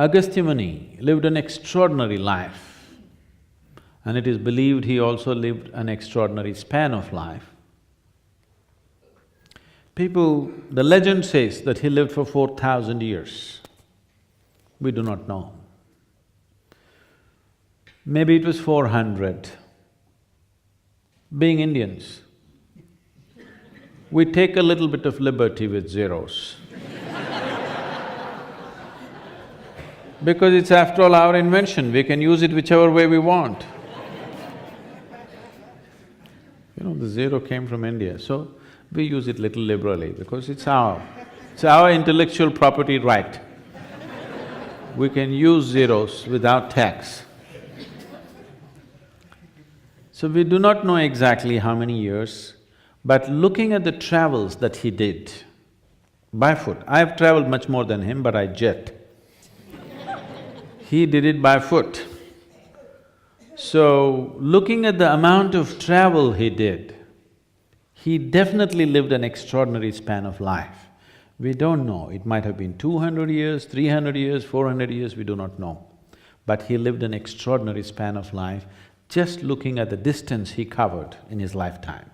Agastya Muni lived an extraordinary life, and it is believed he also lived an extraordinary span of life. The legend says that he lived for 4,000 years. We do not know. Maybe it was 400. Being Indians, we take a little bit of liberty with zeros. Because it's after all our invention, we can use it whichever way we want. The zero came from India, so we use it little liberally because it's our intellectual property right. We can use zeros without tax. So we do not know exactly how many years, but looking at the travels that he did by foot, I've traveled much more than him, but I jet. He did it by foot. So, looking at the amount of travel he did, he definitely lived an extraordinary span of life. We don't know, it might have been 200 years, 300 years, 400 years, we do not know. But he lived an extraordinary span of life just looking at the distance he covered in his lifetime.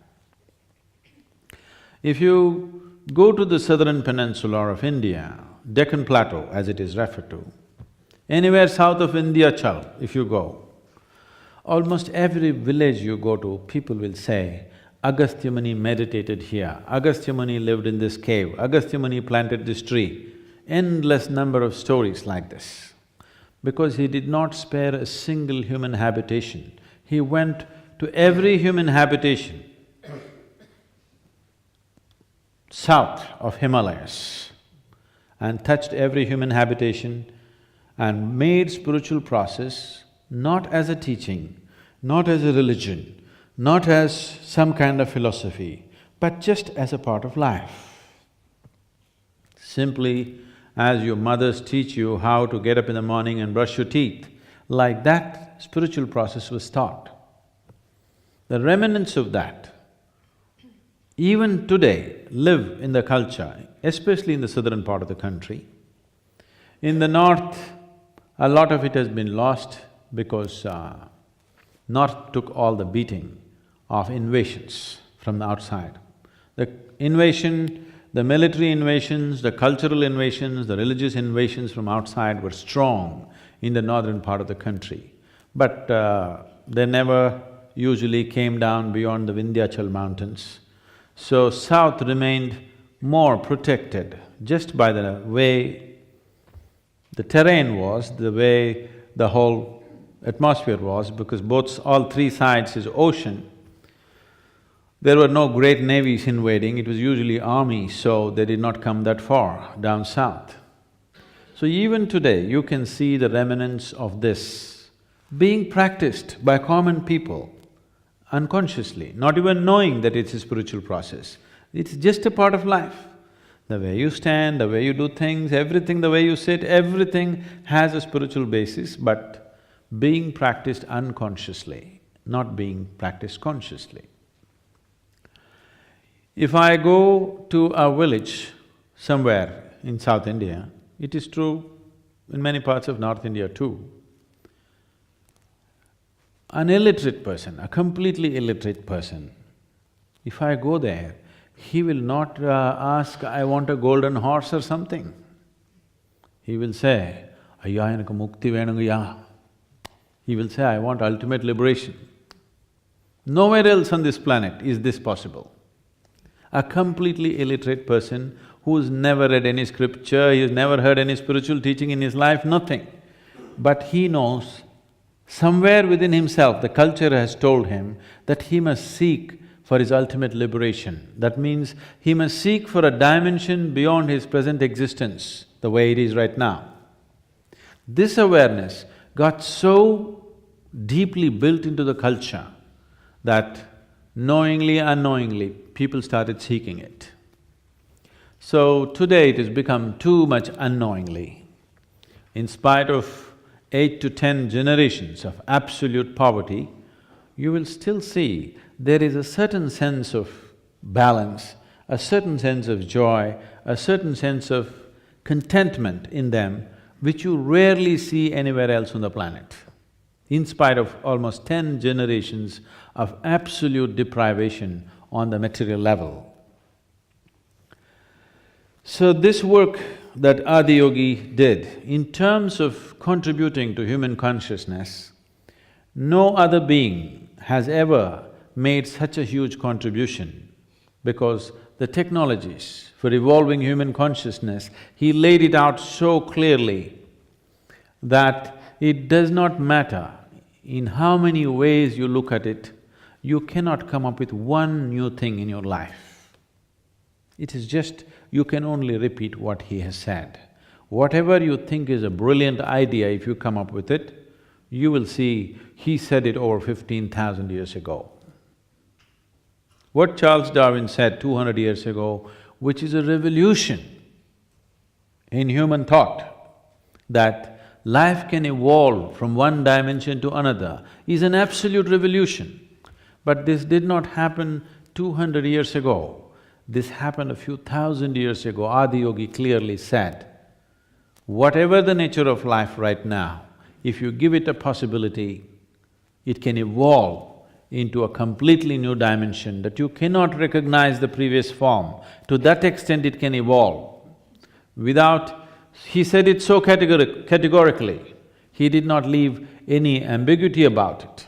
If you go to the southern peninsula of India, Deccan Plateau as it is referred to, anywhere south of Vindhyachal if you go, almost every village you go to, people will say, Agastya Muni meditated here, Agastya Muni lived in this cave, Agastya Muni planted this tree. Endless number of stories like this. Because he did not spare a single human habitation. He went to every human habitation south of Himalayas and touched every human habitation and made spiritual process not as a teaching, not as a religion, not as some kind of philosophy, but just as a part of life. Simply as your mothers teach you how to get up in the morning and brush your teeth, like that spiritual process was taught. The remnants of that, even today, live in the culture, especially in the southern part of the country. In the north, a lot of it has been lost because north took all the beating of invasions from the outside. The invasion, the military invasions, the cultural invasions, the religious invasions from outside were strong in the northern part of the country. But they never usually came down beyond the Vindhyachal mountains. So south remained more protected just by the way the terrain was, the way the whole atmosphere was, because all three sides is ocean. There were no great navies invading, it was usually armies, so they did not come that far down south. So even today, you can see the remnants of this being practiced by common people unconsciously, not even knowing that it's a spiritual process. It's just a part of life. The way you stand, the way you do things, everything, the way you sit, everything has a spiritual basis, but being practiced unconsciously, not being practiced consciously. If I go to a village somewhere in South India, it is true in many parts of North India too, an illiterate person, a completely illiterate person, if I go there, he will not ask, I want a golden horse or something. He will say, Ayya enakku mukti venungaya. He will say, I want ultimate liberation. Nowhere else on this planet is this possible. A completely illiterate person who's never read any scripture, he's never heard any spiritual teaching in his life, nothing. But he knows, somewhere within himself, the culture has told him that he must seek for his ultimate liberation. That means he must seek for a dimension beyond his present existence, the way it is right now. This awareness got so deeply built into the culture that knowingly, unknowingly, people started seeking it. So today it has become too much unknowingly. In spite of 8 to 10 generations of absolute poverty, you will still see there is a certain sense of balance, a certain sense of joy, a certain sense of contentment in them which you rarely see anywhere else on the planet, in spite of almost 10 generations of absolute deprivation on the material level. So this work that Adiyogi did, in terms of contributing to human consciousness, no other being has ever made such a huge contribution, because the technologies for evolving human consciousness, he laid it out so clearly that it does not matter in how many ways you look at it, you cannot come up with one new thing in your life. It is just, you can only repeat what he has said. Whatever you think is a brilliant idea, if you come up with it, you will see he said it over 15,000 years ago. What Charles Darwin said 200 years ago, which is a revolution in human thought, that life can evolve from one dimension to another, is an absolute revolution. But this did not happen 200 years ago. This happened a few thousand years ago. Adiyogi clearly said, whatever the nature of life right now, if you give it a possibility, it can evolve into a completely new dimension that you cannot recognize the previous form. To that extent it can evolve. Without… he said it so categorically, he did not leave any ambiguity about it.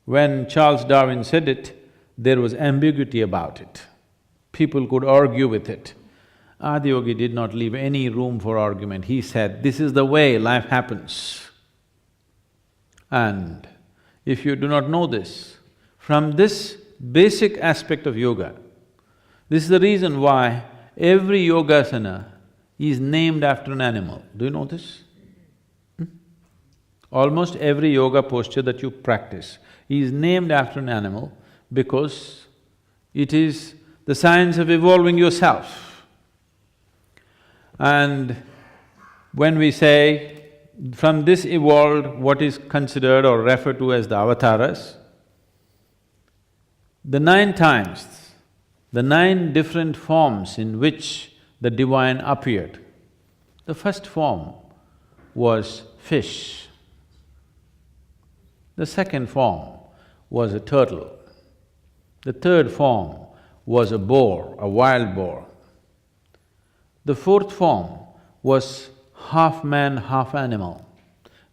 When Charles Darwin said it, there was ambiguity about it. People could argue with it. Adiyogi did not leave any room for argument. He said, this is the way life happens. And if you do not know this, from this basic aspect of yoga, this is the reason why every yogasana is named after an animal. Do you know this? Almost every yoga posture that you practice is named after an animal, because it is the science of evolving yourself. And when we say, from this evolved what is considered or referred to as the avatars, the 9 times, the 9 different forms in which the divine appeared. The first form was fish. The second form was a turtle. The third form was a boar, a wild boar. The fourth form was half man, half animal.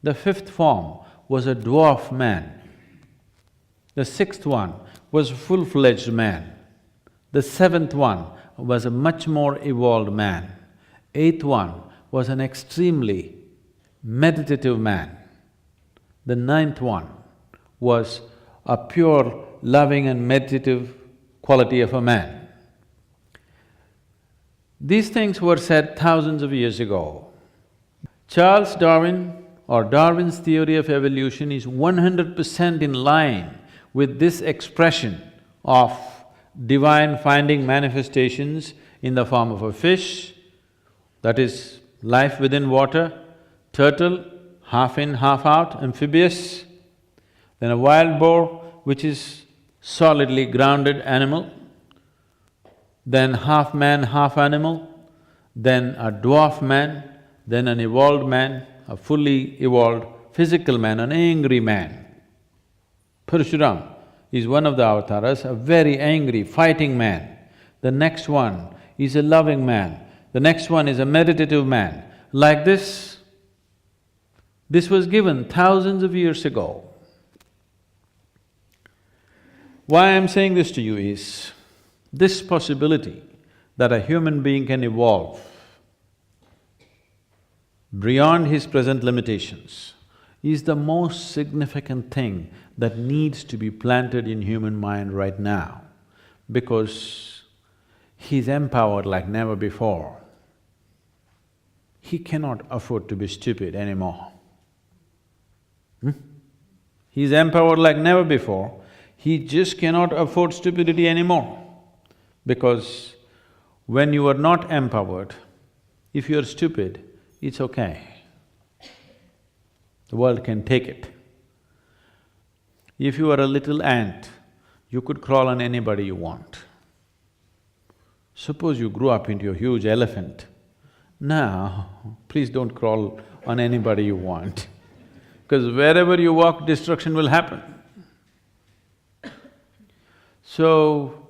The fifth form was a dwarf man. The sixth one was a full-fledged man. The seventh one was a much more evolved man. Eighth one was an extremely meditative man. The ninth one was a pure, loving and meditative quality of a man. These things were said thousands of years ago. Charles Darwin or Darwin's theory of evolution is 100% in line with this expression of divine finding manifestations in the form of a fish, that is life within water, turtle, half in, half out, amphibious, then a wild boar, which is solidly grounded animal, then half man, half animal, then a dwarf man, then an evolved man, a fully evolved physical man, an angry man. Parshuram is one of the avatars, a very angry, fighting man. The next one is a loving man, the next one is a meditative man. Like this was given thousands of years ago. Why I'm saying this to you is, this possibility that a human being can evolve beyond his present limitations is the most significant thing that needs to be planted in human mind right now, because he's empowered like never before. He cannot afford to be stupid anymore. He's empowered like never before, he just cannot afford stupidity anymore. Because when you are not empowered, if you're stupid, it's okay. The world can take it. If you are a little ant, you could crawl on anybody you want. Suppose you grew up into a huge elephant Now, please don't crawl on anybody you want, because wherever you walk, destruction will happen. So,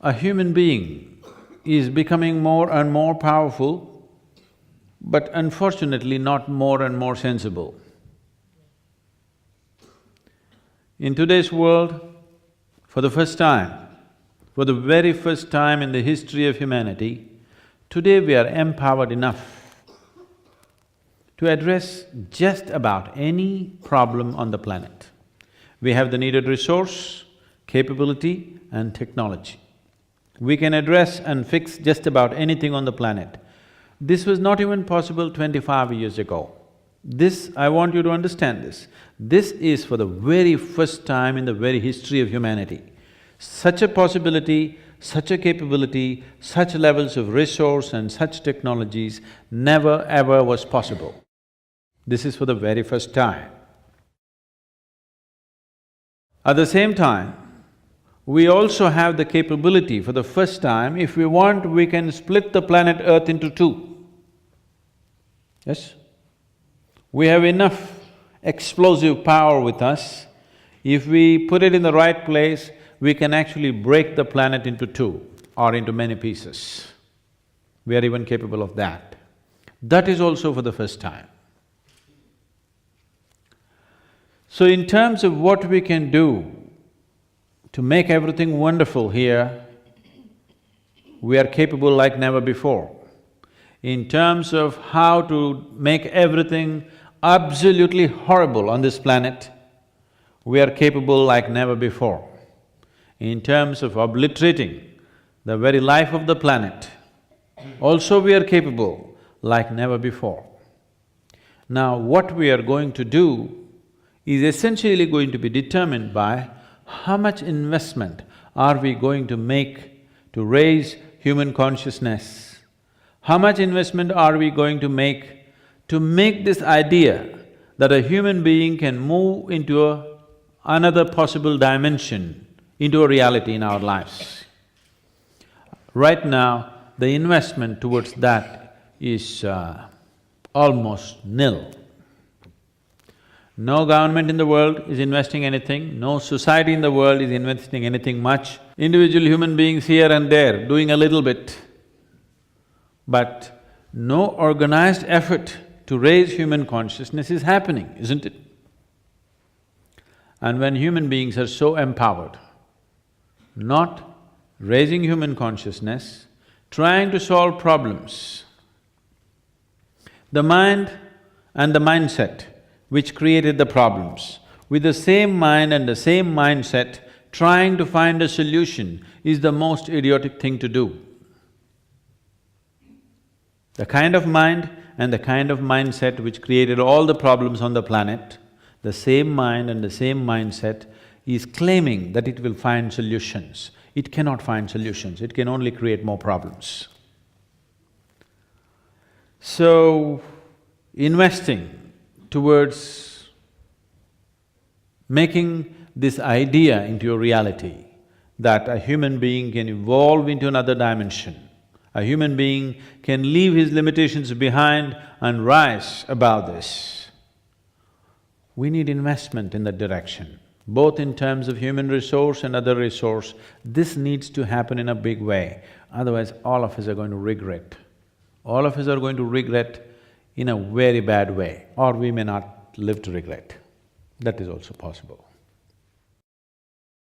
a human being is becoming more and more powerful, but unfortunately not more and more sensible. In today's world, for the first time, for the very first time in the history of humanity, today we are empowered enough to address just about any problem on the planet. We have the needed resource, capability and technology. We can address and fix just about anything on the planet. This was not even possible 25 years ago. This, I want you to understand this. This is for the very first time in the very history of humanity. Such a possibility, such a capability, such levels of resource and such technologies never ever was possible. This is for the very first time. At the same time, we also have the capability for the first time, if we want, we can split the planet Earth into two. Yes? We have enough explosive power with us. If we put it in the right place, we can actually break the planet into two or into many pieces. We are even capable of that. That is also for the first time. So in terms of what we can do to make everything wonderful here, we are capable like never before. In terms of how to make everything absolutely horrible on this planet, we are capable like never before. In terms of obliterating the very life of the planet, also we are capable like never before. Now, what we are going to do is essentially going to be determined by how much investment are we going to make to raise human consciousness? How much investment are we going to make this idea that a human being can move into another possible dimension, into a reality in our lives? Right now, the investment towards that is almost nil. No government in the world is investing anything, no society in the world is investing anything much. Individual human beings here and there doing a little bit, but no organized effort to raise human consciousness is happening, isn't it? And when human beings are so empowered, not raising human consciousness, trying to solve problems, the mind and the mindset which created the problems, with the same mind and the same mindset, trying to find a solution is the most idiotic thing to do. The kind of mind and the kind of mindset which created all the problems on the planet, the same mind and the same mindset is claiming that it will find solutions. It cannot find solutions, it can only create more problems. So, investing towards making this idea into a reality that a human being can evolve into another dimension, a human being can leave his limitations behind and rise above this. We need investment in that direction, both in terms of human resource and other resource. This needs to happen in a big way, otherwise all of us are going to regret. All of us are going to regret in a very bad way, or we may not live to regret. That is also possible.